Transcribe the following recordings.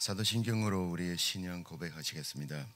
사도신경으로 우리의 신앙 고백하시겠습니다.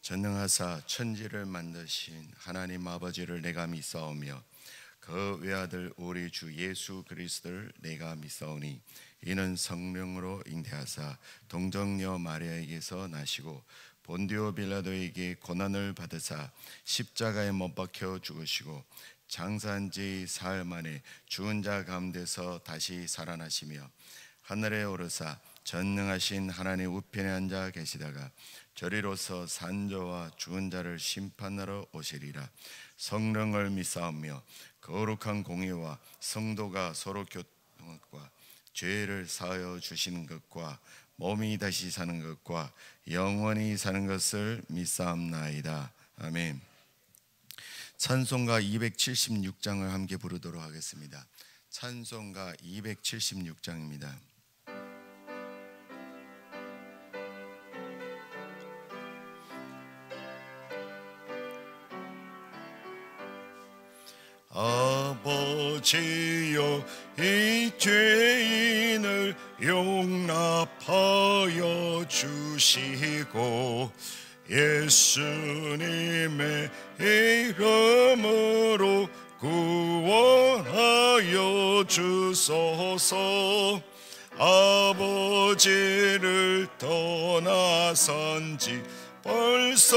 전능하사 천지를 만드신 하나님 아버지를 내가 믿사오며 그 외아들 우리 주 예수 그리스도를 내가 믿사오니 이는 성령으로 잉태하사 동정녀 마리아에게서 나시고 본디오 빌라도에게 고난을 받으사 십자가에 못 박혀 죽으시고 장사한 지 사흘 만에 죽은 자 가운데서 다시 살아나시며 하늘에 오르사 전능하신 하나님 우편에 앉아 계시다가 저리로서 산자와 죽은 자를 심판하러 오시리라. 성령을 믿사오며 거룩한 공의와 성도가 서로 교통과 죄를 사하여 주시는 것과 몸이 다시 사는 것과 영원히 사는 것을 믿사옵나이다. 아멘. 찬송가 276장을 함께 부르도록 하겠습니다. 찬송가 276장입니다. 아버지여 이 죄인을 용납하여 주시고 예수님의 이름으로 구원하여 주소서. 아버지를 떠나선 지 벌써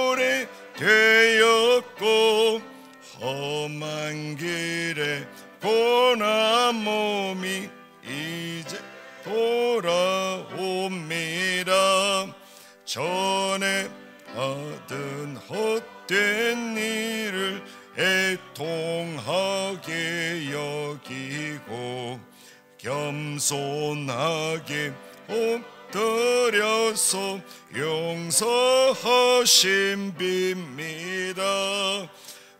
오래 되었고 험한 길에 고난 몸이 이제 돌아옵니다. 전에 받은 헛된 일을 애통하게 여기고 겸손하게 엎드려서 용서하심 빕니다.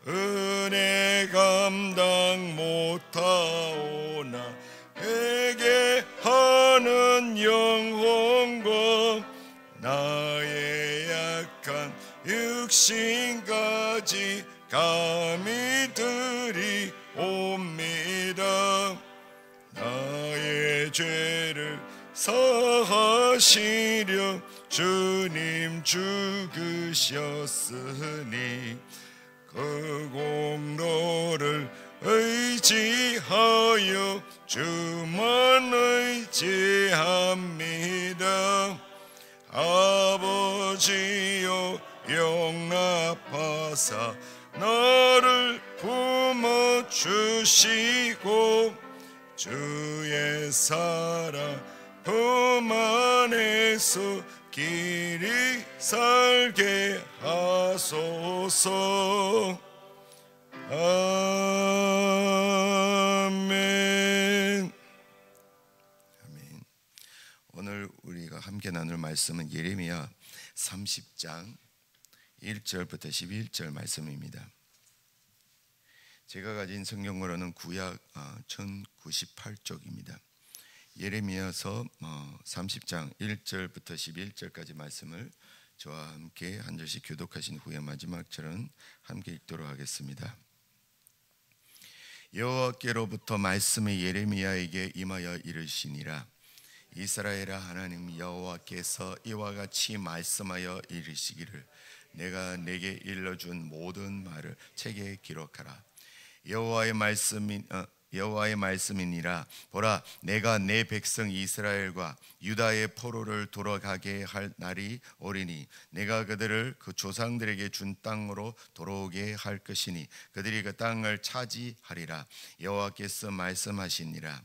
은혜 감당 못하오나 회개하는 영혼과 나의 약한 육신까지 감히 드리옵니다. 나의 죄를 사하시려 주님 죽으셨으니 그 공로를 의지하여 주만 의지합니다. 아버지여 용납하사 나를 품어주시고 주의 사랑 품 안에서 길이 살게 하소서. 아멘. 아멘. 오늘 우리가 함께 나눌 말씀은 예레미야 30장 1절부터 11절 말씀입니다. 제가 가진 성경으로는 구약 1098쪽입니다. 예레미야서 30장 1절부터 11절까지 말씀을 저와 함께 한 절씩 교독하신 후에 마지막 절은 함께 읽도록 하겠습니다. 여호와께로부터 말씀이 예레미야에게 임하여 이르시니라. 이스라엘아, 하나님 여호와께서 이와 같이 말씀하여 이르시기를 내가 내게 일러준 모든 말을 책에 기록하라. 여호와의 말씀이니라. 보라, 내가 내 백성 이스라엘과 유다의 포로를 돌아가게 할 날이 오리니 내가 그들을 그 조상들에게 준 땅으로 돌아오게 할 것이니 그들이 그 땅을 차지하리라. 여호와께서 말씀하시니라.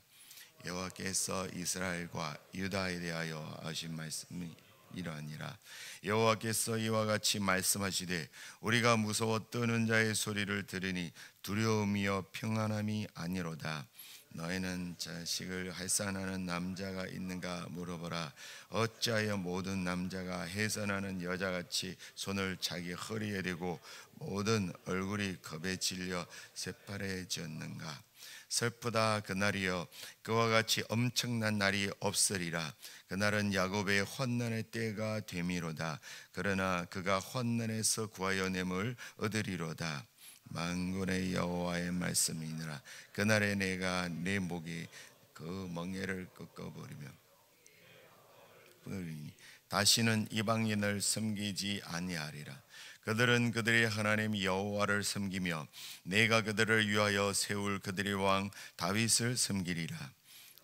여호와께서 이스라엘과 유다에 대하여 하신 말씀이 이러하니라. 여호와께서 이와 같이 말씀하시되 우리가 무서워 떠는 자의 소리를 들으니 두려움이여 평안함이 아니로다. 너희는 자식을 할산하는 남자가 있는가 물어보라. 어찌하여 모든 남자가 해산하는 여자같이 손을 자기 허리에 대고 모든 얼굴이 겁에 질려 새파래졌는가. 슬프다 그날이여, 그와 같이 엄청난 날이 없으리라. 그날은 야곱의 환난의 때가 되미로다. 그러나 그가 환난에서 구하여 냄을 얻으리로다. 만군의 여호와의 말씀이니라. 그날에 내가 내 목에 그 멍에를 꺾어버리며 다시는 이방인을 섬기지 아니하리라. 그들은 그들의 하나님 여호와를 섬기며 내가 그들을 위하여 세울 그들의 왕 다윗을 섬기리라.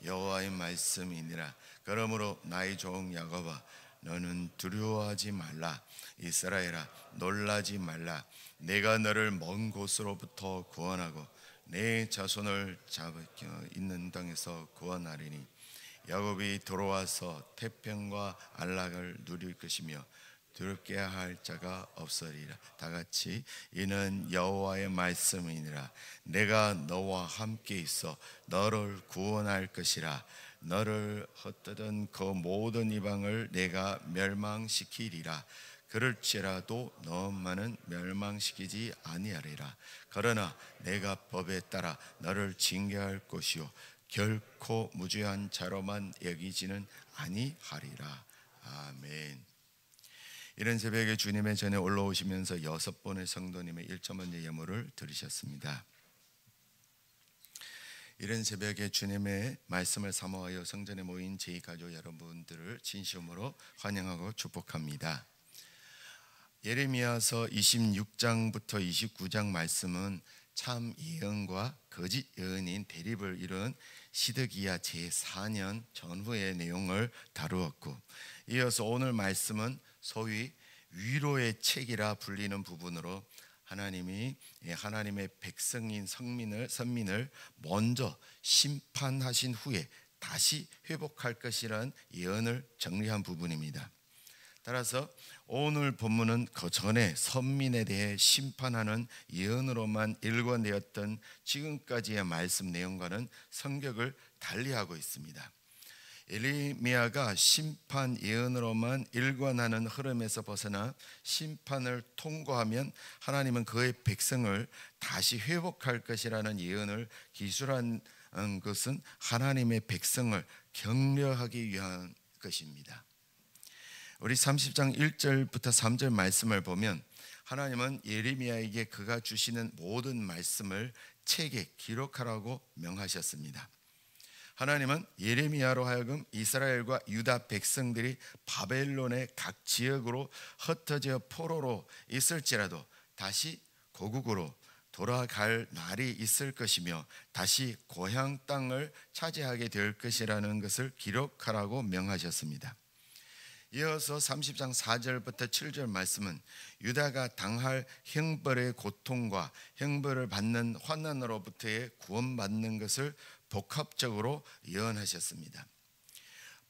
여호와의 말씀이니라. 그러므로 나의 종 야곱아, 너는 두려워하지 말라. 이스라엘아, 놀라지 말라. 내가 너를 먼 곳으로부터 구원하고 내 자손을 잡아 있는 땅에서 구원하리니 야곱이 돌아와서 태평과 안락을 누릴 것이며 두렵게 할 자가 없으리라. 다 같이 이는 여호와의 말씀이니라. 내가 너와 함께 있어 너를 구원할 것이라. 너를 헛되던 그 모든 이방을 내가 멸망시키리라. 그럴지라도 너만은 멸망시키지 아니하리라. 그러나 내가 법에 따라 너를 징계할 것이요 결코 무죄한 자로만 여기지는 아니하리라. 아멘. 이런 새벽에 주님의 전에 올라오시면서 6번의 성도님의 1.1 예물을 드리셨습니다. 이런 새벽에 주님의 말씀을 사모하여 성전에 모인 제2가족 여러분들을 진심으로 환영하고 축복합니다. 예레미야서 26장부터 29장 말씀은 참 예언과 거짓 예언인 대립을 이룬 시드기야 제4년 전후의 내용을 다루었고, 이어서 오늘 말씀은 소위 위로의 책이라 불리는 부분으로 하나님이 하나님의 백성인 선민을 먼저 심판하신 후에 다시 회복할 것이라는 예언을 정리한 부분입니다. 따라서 오늘 본문은 그 전에 선민에 대해 심판하는 예언으로만 일관되었던 지금까지의 말씀 내용과는 성격을 달리하고 있습니다. 예레미야가 심판 예언으로만 일관하는 흐름에서 벗어나 심판을 통과하면 하나님은 그의 백성을 다시 회복할 것이라는 예언을 기술한 것은 하나님의 백성을 격려하기 위한 것입니다. 우리 30장 1절부터 3절 말씀을 보면 하나님은 예레미야에게 그가 주시는 모든 말씀을 책에 기록하라고 명하셨습니다. 하나님은 예레미야로 하여금 이스라엘과 유다 백성들이 바벨론의 각 지역으로 흩어져 포로로 있을지라도 다시 고국으로 돌아갈 날이 있을 것이며 다시 고향 땅을 차지하게 될 것이라는 것을 기록하라고 명하셨습니다. 이어서 30장 4절부터 7절 말씀은 유다가 당할 형벌의 고통과 형벌을 받는 환난으로부터의 구원받는 것을 복합적으로 예언하셨습니다.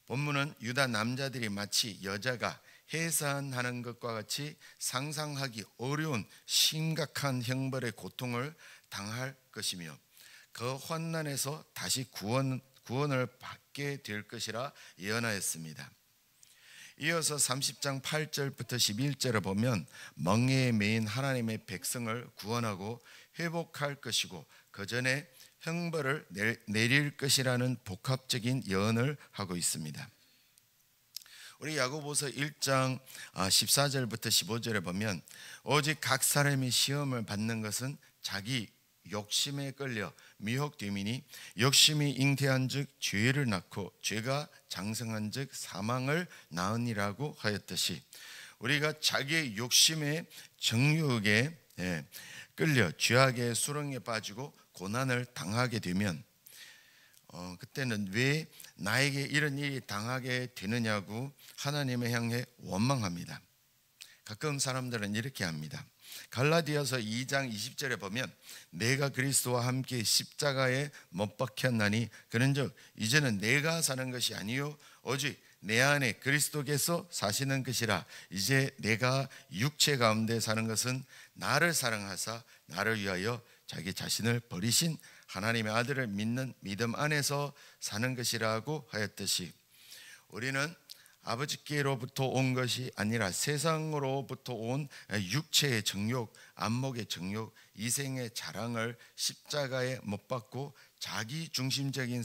본문은 유다 남자들이 마치 여자가 해산하는 것과 같이 상상하기 어려운 심각한 형벌의 고통을 당할 것이며 그 환난에서 다시 구원을 받게 될 것이라 예언하였습니다. 이어서 30장 8절부터 11절을 보면 멍에에 매인 하나님의 백성을 구원하고 회복할 것이고 그 전에 형벌을 내릴 것이라는 복합적인 예언을 하고 있습니다. 우리 야고보서 1장 14절부터 15절에 보면 오직 각 사람이 시험을 받는 것은 자기 욕심에 끌려 미혹됨이니 욕심이 잉태한 즉 죄를 낳고 죄가 장성한 즉 사망을 낳으니라고 하였듯이 우리가 자기의 욕심의 정욕에 끌려 죄악의 수렁에 빠지고 고난을 당하게 되면 그때는 왜 나에게 이런 일이 당하게 되느냐고 하나님을 향해 원망합니다. 가끔 사람들은 이렇게 합니다. 갈라디아서 2장 20절에 보면 내가 그리스도와 함께 십자가에 못 박혔나니 그런즉 이제는 내가 사는 것이 아니요 오직 내 안에 그리스도께서 사시는 것이라. 이제 내가 육체 가운데 사는 것은 나를 사랑하사 나를 위하여 자기 자신을 버리신 하나님의 아들을 믿는 믿음 안에서 사는 것이라고 하였듯이 우리는 아버지께로부터 온 것이 아니라 세상으로부터 온 육체의 정욕, 안목의 정욕, 이생의 자랑을 십자가에 못 박고 자기 중심적인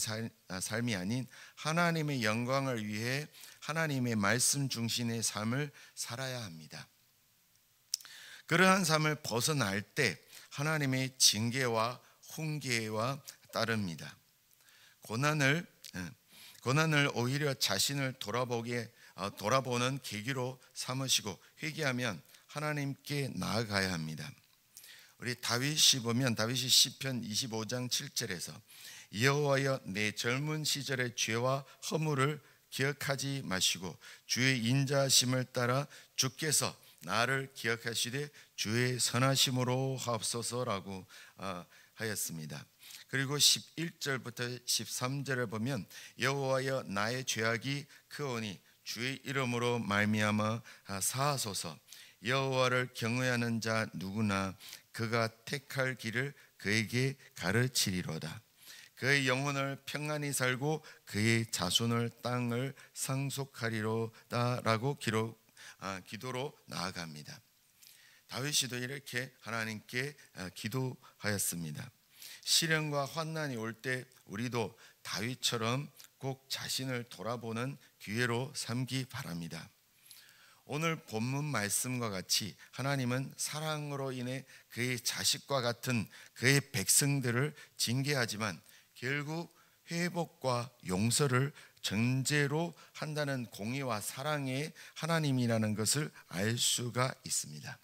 삶이 아닌 하나님의 영광을 위해 하나님의 말씀 중심의 삶을 살아야 합니다. 그러한 삶을 벗어날 때 하나님의 징계와 훈계와 따릅니다. 고난을 오히려 자신을 돌아보게 돌아보는 계기로 삼으시고 회개하면 하나님께 나아가야 합니다. 우리 다윗이 보면 다윗이 시편 25장 7절에서 여호와여 내 젊은 시절의 죄와 허물을 기억하지 마시고 주의 인자하심을 따라 주께서 나를 기억하시되 주의 선하심으로 하옵소서라고 하였습니다. 그리고 11절부터 13절을 보면 여호와여 나의 죄악이 크오니 주의 이름으로 말미암아 사하소서. 여호와를 경외하는 자 누구나 그가 택할 길을 그에게 가르치리로다. 그의 영혼을 평안히 살고 그의 자손을 땅을 상속하리로다라고 기도로 나아갑니다. 다윗이도 이렇게 하나님께 기도하였습니다. 시련과 환난이 올 때 우리도 다윗처럼 꼭 자신을 돌아보는 기회로 삼기 바랍니다. 오늘 본문 말씀과 같이 하나님은 사랑으로 인해 그의 자식과 같은 그의 백성들을 징계하지만 결국 회복과 용서를 전제로 한다는 공의와 사랑의 하나님이라는 것을 알 수가 있습니다.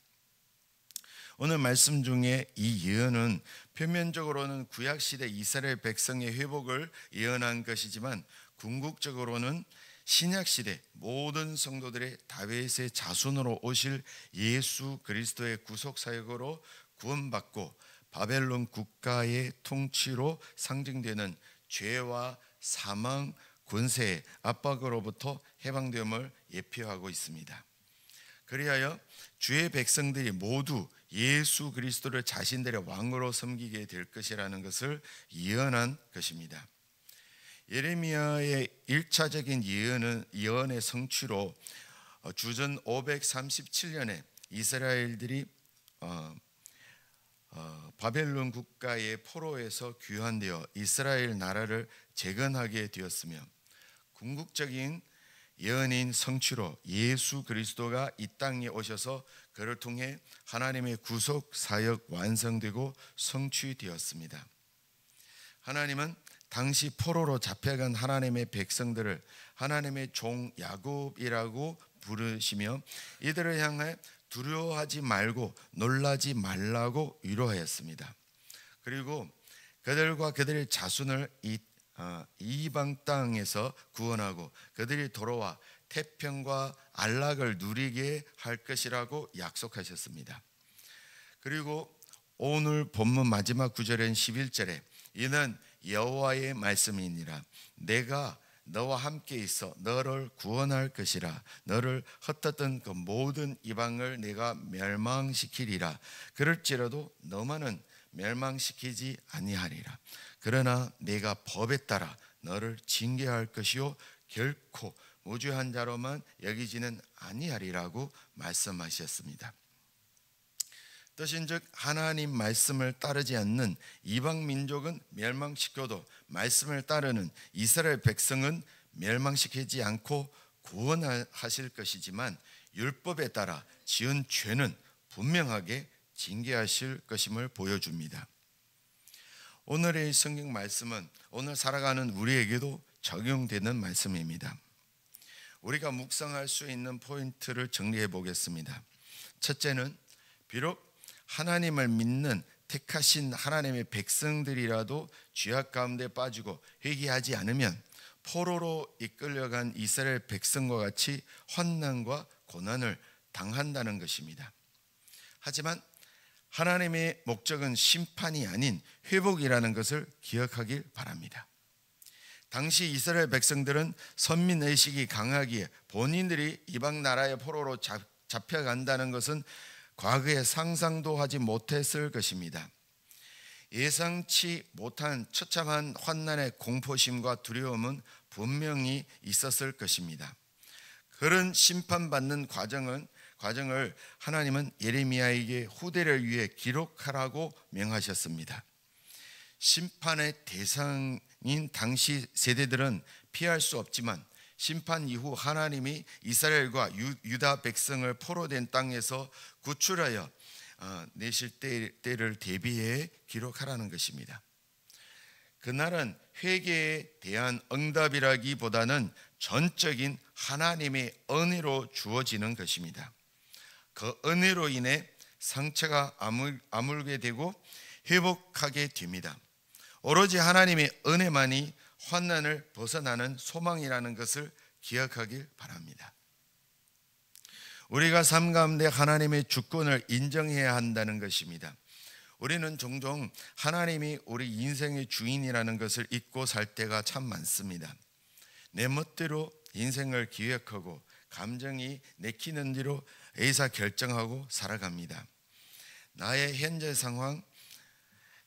오늘 말씀 중에 이 예언은 표면적으로는 구약시대 이스라엘 백성의 회복을 예언한 것이지만 궁극적으로는 신약시대 모든 성도들의 다윗의 자손으로 오실 예수 그리스도의 구속사역으로 구원받고 바벨론 국가의 통치로 상징되는 죄와 사망, 권세의 압박으로부터 해방됨을 예표하고 있습니다. 그리하여 주의 백성들이 모두 예수 그리스도를 자신들의 왕으로 섬기게 될 것이라는 것을 예언한 것입니다. 예레미야의 1차적인 예언의 성취로 주전 537년에 이스라엘들이 바벨론 국가의 포로에서 귀환되어 이스라엘 나라를 재건하게 되었으며 궁극적인 예언인 성취로 예수 그리스도가 이 땅에 오셔서 그를 통해 하나님의 구속 사역 완성되고 성취되었습니다. 하나님은 당시 포로로 잡혀간 하나님의 백성들을 하나님의 종 야곱이라고 부르시며 이들을 향해 두려워하지 말고 놀라지 말라고 위로하였습니다. 그리고 그들과 그들의 자손을 이방 땅에서 구원하고 그들이 돌아와 태평과 안락을 누리게 할 것이라고 약속하셨습니다. 그리고 오늘 본문 마지막 구절인 11절에 이는 여호와의 말씀이니라 내가 너와 함께 있어 너를 구원할 것이라 너를 흩었던 그 모든 이방을 내가 멸망시키리라 그럴지라도 너만은 멸망시키지 아니하리라 그러나 내가 법에 따라 너를 징계할 것이요 결코 무죄한 자로만 여기지는 아니하리라고 말씀하셨습니다. 뜻인즉 하나님 말씀을 따르지 않는 이방 민족은 멸망시켜도 말씀을 따르는 이스라엘 백성은 멸망시키지 않고 구원하실 것이지만 율법에 따라 지은 죄는 분명하게 징계하실 것임을 보여줍니다. 오늘의 성경 말씀은 오늘 살아가는 우리에게도 적용되는 말씀입니다. 우리가 묵상할 수 있는 포인트를 정리해 보겠습니다. 첫째는 비록 하나님을 믿는 택하신 하나님의 백성들이라도 죄악 가운데 빠지고 회개하지 않으면 포로로 이끌려간 이스라엘 백성과 같이 환난과 고난을 당한다는 것입니다. 하지만 하나님의 목적은 심판이 아닌 회복이라는 것을 기억하길 바랍니다. 당시 이스라엘 백성들은 선민의식이 강하기에 본인들이 이방 나라의 포로로 잡혀간다는 것은 과거에 상상도 하지 못했을 것입니다. 예상치 못한 처참한 환난의 공포심과 두려움은 분명히 있었을 것입니다. 그런 심판받는 과정을 하나님은 예레미야에게 후대를 위해 기록하라고 명하셨습니다. 심판의 대상인 당시 세대들은 피할 수 없지만 심판 이후 하나님이 이스라엘과 유다 백성을 포로된 땅에서 구출하여 내실 때를 대비해 기록하라는 것입니다. 그날은 회개에 대한 응답이라기보다는 전적인 하나님의 은혜로 주어지는 것입니다. 그 은혜로 인해 상처가 아물게 되고 회복하게 됩니다. 오로지 하나님의 은혜만이 환난을 벗어나는 소망이라는 것을 기억하길 바랍니다. 우리가 삶 가운데 하나님의 주권을 인정해야 한다는 것입니다. 우리는 종종 하나님이 우리 인생의 주인이라는 것을 잊고 살 때가 참 많습니다. 내 멋대로 인생을 기획하고 감정이 내키는 대로 의사 결정하고 살아갑니다. 나의 현재 상황,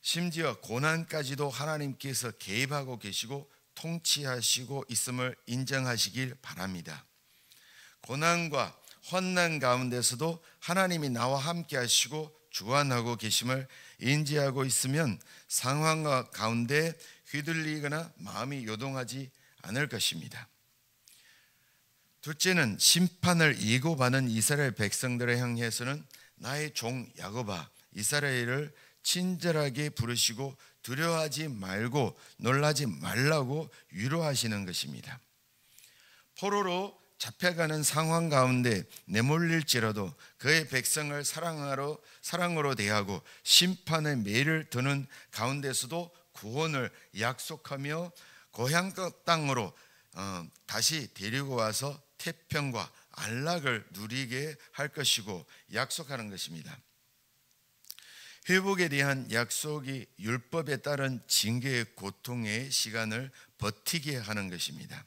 심지어 고난까지도 하나님께서 개입하고 계시고 통치하시고 있음을 인정하시길 바랍니다. 고난과 환난 가운데서도 하나님이 나와 함께 하시고 주관하고 계심을 인지하고 있으면 상황 가운데 휘둘리거나 마음이 요동하지 않을 것입니다. 둘째는 심판을 예고받은 이스라엘 백성들을 향해서는 나의 종 야곱아 이스라엘을 친절하게 부르시고 두려워하지 말고 놀라지 말라고 위로하시는 것입니다. 포로로 잡혀가는 상황 가운데 내몰릴지라도 그의 백성을 사랑으로 대하고 심판의 매를 드는 가운데서도 구원을 약속하며 고향 땅으로 다시 데리고 와서 태평과 안락을 누리게 할 것이고 약속하는 것입니다. 회복에 대한 약속이 율법에 따른 징계의 고통의 시간을 버티게 하는 것입니다.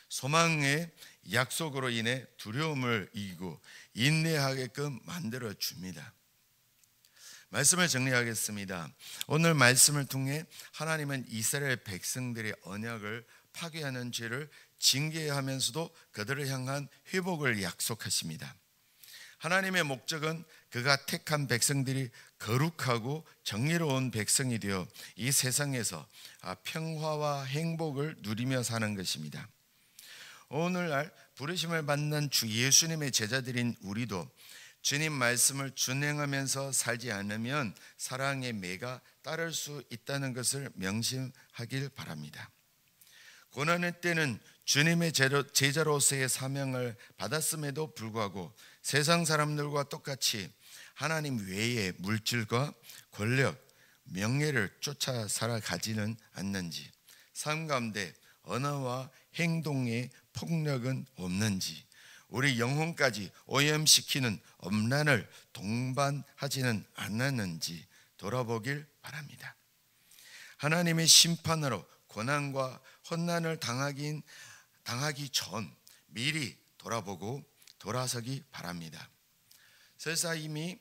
소망의 약속으로 인해 두려움을 이기고 인내하게끔 만들어 줍니다. 말씀을 정리하겠습니다. 오늘 말씀을 통해 하나님은 이스라엘 백성들의 언약을 파괴하는 죄를 징계하면서도 그들을 향한 회복을 약속하십니다. 하나님의 목적은 그가 택한 백성들이 거룩하고 정의로운 백성이 되어 이 세상에서 평화와 행복을 누리며 사는 것입니다. 오늘날 부르심을 받는 주 예수님의 제자들인 우리도 주님 말씀을 준행하면서 살지 않으면 사랑의 매가 따를 수 있다는 것을 명심하길 바랍니다. 고난의 때는 주님의 제자로서의 사명을 받았음에도 불구하고 세상 사람들과 똑같이 하나님 외의 물질과 권력, 명예를 쫓아 살아가지는 않는지, 삶 가운데 언어와 행동의 폭력은 없는지, 우리 영혼까지 오염시키는 엄란을 동반하지는 않았는지 돌아보길 바랍니다. 하나님의 심판으로 고난과 혼난을 당하기 전 미리 돌아보고 돌아서기 바랍니다. 설사 이미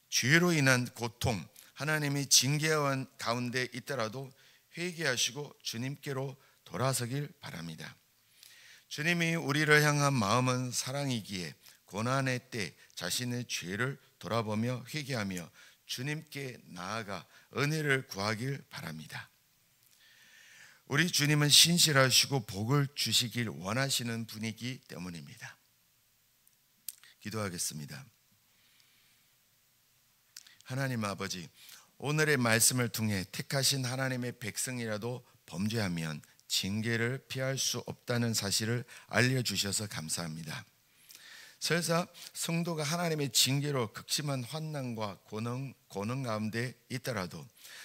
죄로 인한 고통, 하나님의 징계원 가운데 있더라도 회개하시고 주님께로 돌아서길 바랍니다. 주님이 우리를 향한 마음은 사랑이기에 고난의 때 자신의 죄를 돌아보며 회개하며 주님께 나아가 은혜를 구하길 바랍니다. 우리 주님은 신실하시고 복을 주시길 원하시는 분이기 때문입니다. 기도하겠습니다. 하나님 아버지, 오늘의 말씀을 통해 택하신 하나님의 백성이라도 범죄하면 징계를 피할 수 없다는 사실을 알려주셔서 감사합니다. 설사 성도가 하나님의 징계로 극심한 환난과 고능 가운데 있더라도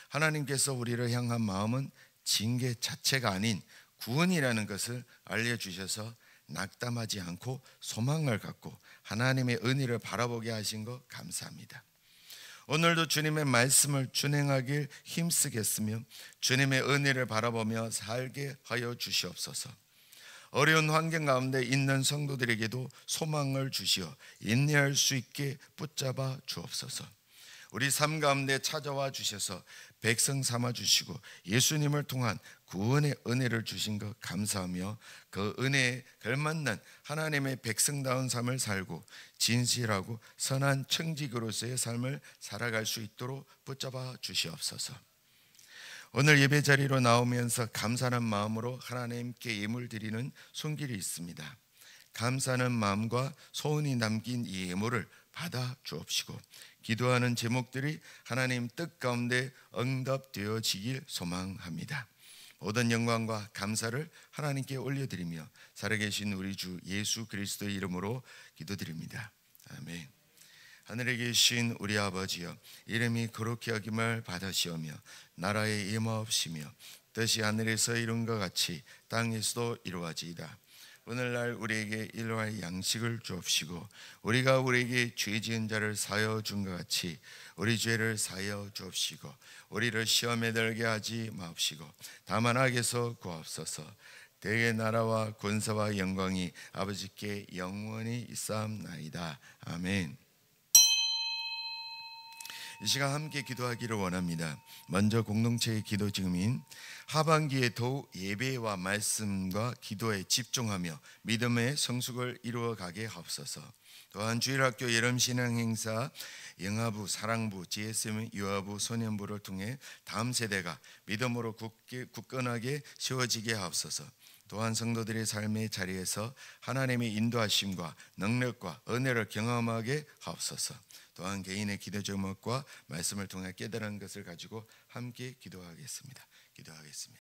하나님께서 우리를 향한 마음은 징계 자체가 아닌 구원이라는 것을 알려주셔서 낙담하지 않고 소망을 갖고 하나님의 은혜를 바라보게 하신 것 감사합니다. 오늘도 주님의 말씀을 준행하길 힘쓰겠으며 주님의 은혜를 바라보며 살게 하여 주시옵소서. 어려운 환경 가운데 있는 성도들에게도 소망을 주시어 인내할 수 있게 붙잡아 주옵소서. 우리 삶 가운데 찾아와 주셔서 백성 삼아 주시고 예수님을 통한 구원의 은혜를 주신 것 감사하며 그 은혜에 걸맞는 하나님의 백성다운 삶을 살고 진실하고 선한 청직으로서의 삶을 살아갈 수 있도록 붙잡아 주시옵소서. 오늘 예배 자리로 나오면서 감사한 마음으로 하나님께 예물 드리는 손길이 있습니다. 감사하는 마음과 소원이 담긴 이 예물을 받아 주옵시고 기도하는 제목들이 하나님 뜻 가운데 응답되어지길 소망합니다. 모든 영광과 감사를 하나님께 올려드리며 살아계신 우리 주 예수 그리스도의 이름으로 기도드립니다. 아멘. 하늘에 계신 우리 아버지여, 이름이 거룩히 여김을 받으시오며 나라의 임하옵시며 뜻이 하늘에서 이룬 것 같이 땅에서도 이루어지이다. 오늘날 우리에게 일용할 양식을 주옵시고 우리가 우리에게 죄 지은 자를 사하여 준 것 같이 우리 죄를 사하여 주옵시고 우리를 시험에 들게 하지 마옵시고 다만 악에서 구하옵소서. 대의 나라와 권세와 영광이 아버지께 영원히 있사옵나이다. 아멘. 이 시간 함께 기도하기를 원합니다. 먼저 공동체의 기도 증인, 하반기에 더욱 예배와 말씀과 기도에 집중하며 믿음의 성숙을 이루어가게 하옵소서. 또한 주일학교 여름신앙행사 영아부, 사랑부, GSM 유아부, 소년부를 통해 다음 세대가 믿음으로 굳건하게 세워지게 하옵소서. 또한 성도들의 삶의 자리에서 하나님의 인도하심과 능력과 은혜를 경험하게 하옵소서. 또한 개인의 기도 제목과 말씀을 통해 깨달은 것을 가지고 함께 기도하겠습니다.